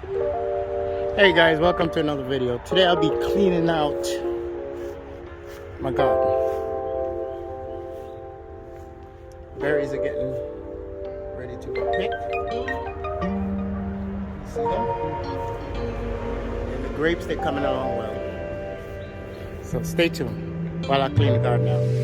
Hey guys, welcome to another video. Today I'll be cleaning out my garden. Berries are getting ready to be picked. See them? And the grapes, they're coming along well. So stay tuned while I clean the garden out.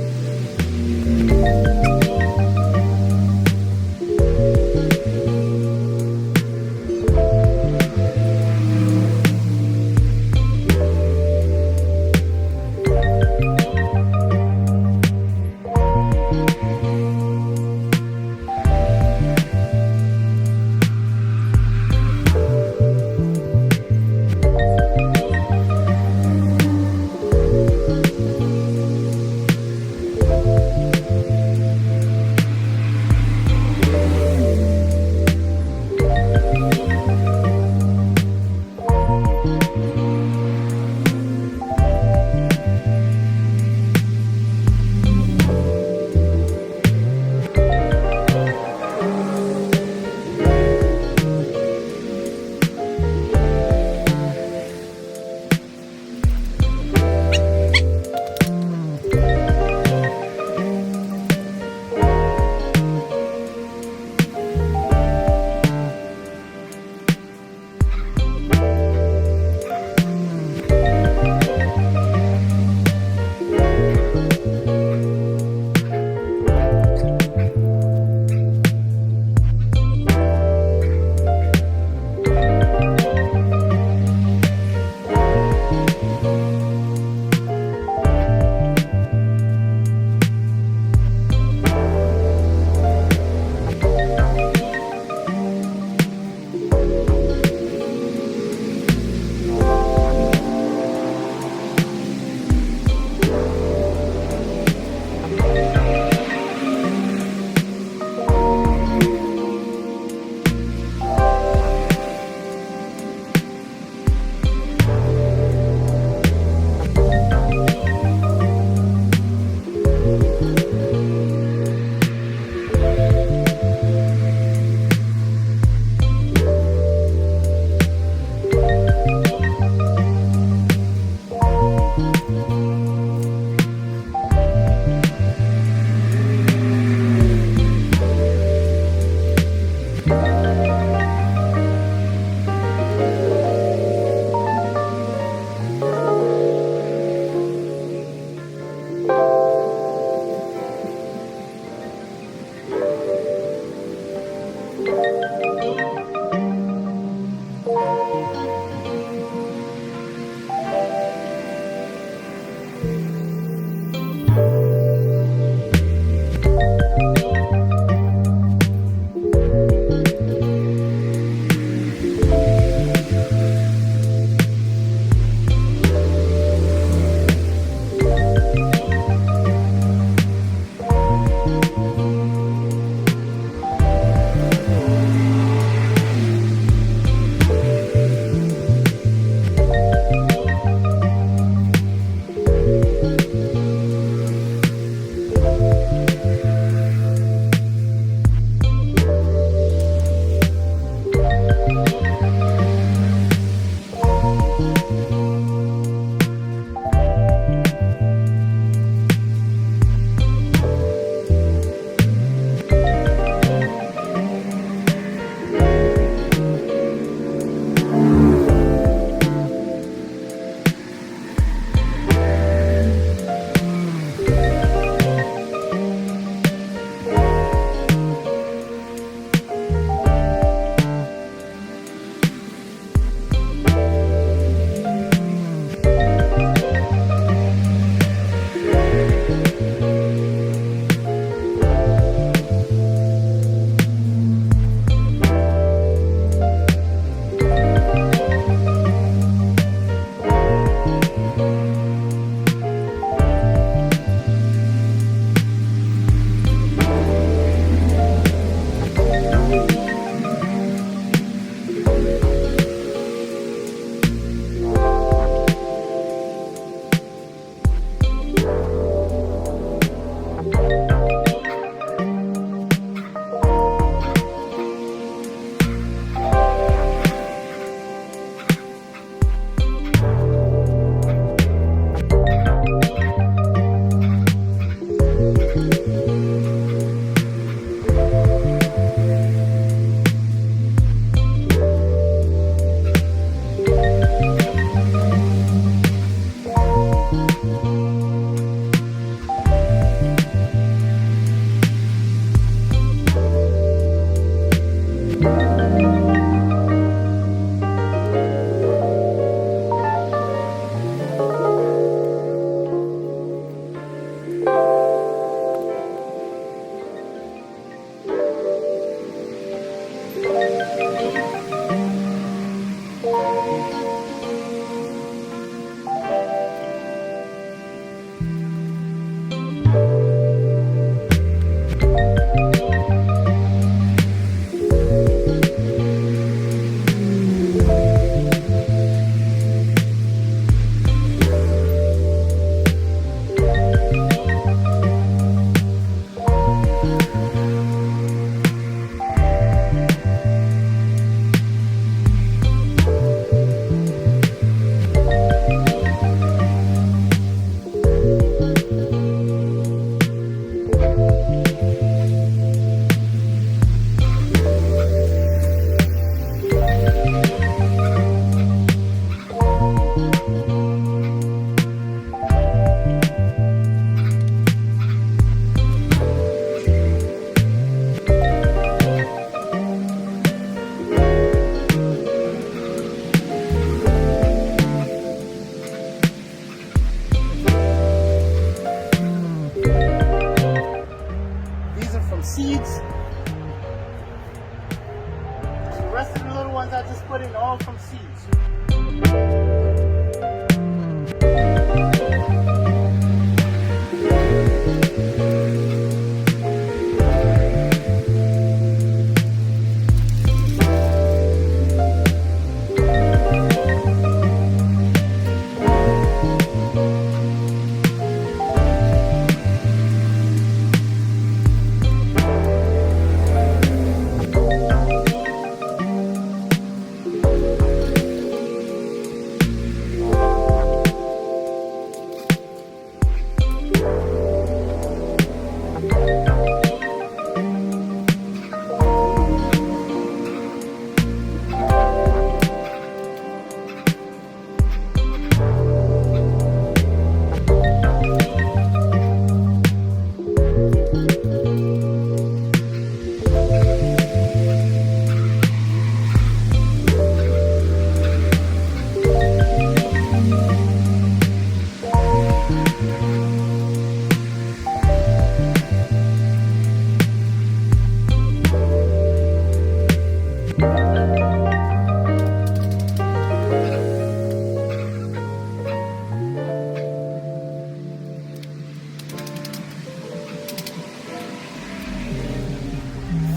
seeds.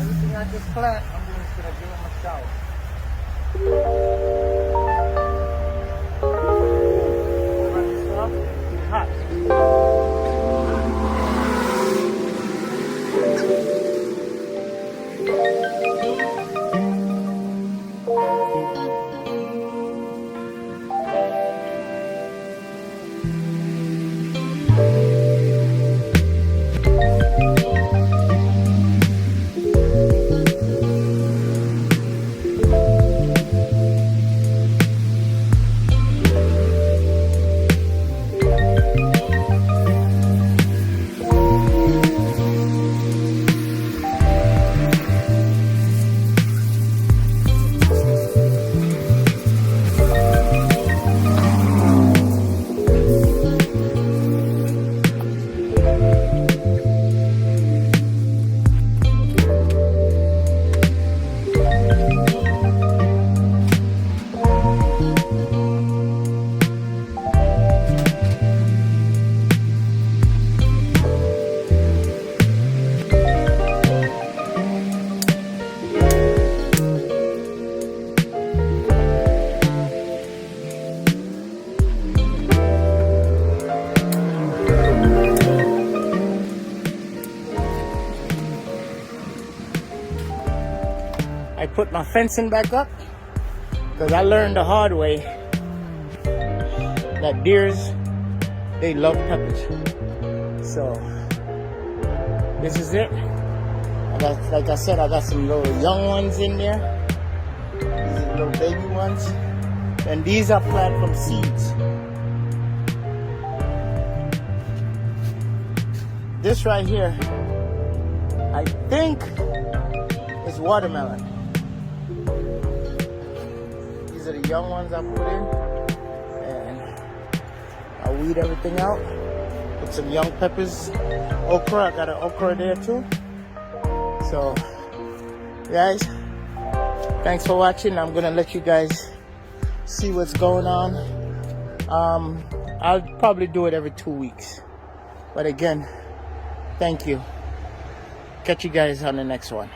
Everything I just plant, I'm just gonna give them a shower. It's hot. I put my fencing back up because I learned the hard way that deers, they love peppers. So this is it. Like I said, I got some little young ones in there. These are little baby ones. And these are planted from seeds. This right here, I think is watermelon. These are the young ones I put in, and I weed everything out. Put some young peppers, okra. I got an okra there too. So, guys, thanks for watching. I'm gonna let you guys see what's going on. I'll probably do it every 2 weeks. But again, thank you. Catch you guys on the next one.